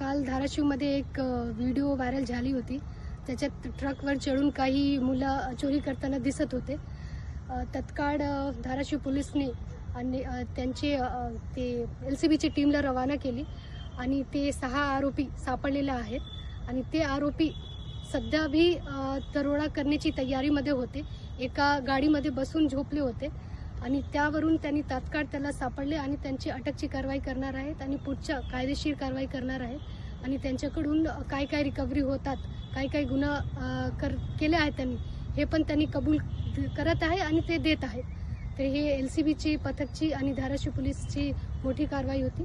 काल धाराशिवमध्ये एक व्हिडिओ व्हायरल झाली होती. त्याच्यात ट्रकवर चढून काही मुलं चोरी करताना दिसत होते. तत्काळ धाराशिव पोलिसने आणि त्यांचे ते LCBची टीमला रवाना केली आणि ते 6 आरोपी सापडलेले आहेत आणि ते आरोपी सध्या भी दरोडा करण्याची तयारीमध्ये होते. एका गाडीमध्ये बसून झोपले होते आणि त्यावरून त्यांनी तात्काळ त्याला सापडले आणि त्यांची अटकची कारवाई करणार आहेत आणि पुढच्या कायदेशीर कारवाई करणार आहेत आणि त्यांच्याकडून काय काय रिकव्हरी होतात, काय गुन्हा केले आहेत त्यांनी, हे पण त्यांनी कबूल करत आहे आणि ते देत आहेत. तर हे LCBची पथकची आणि धाराशिव पोलीसची मोठी कारवाई होती.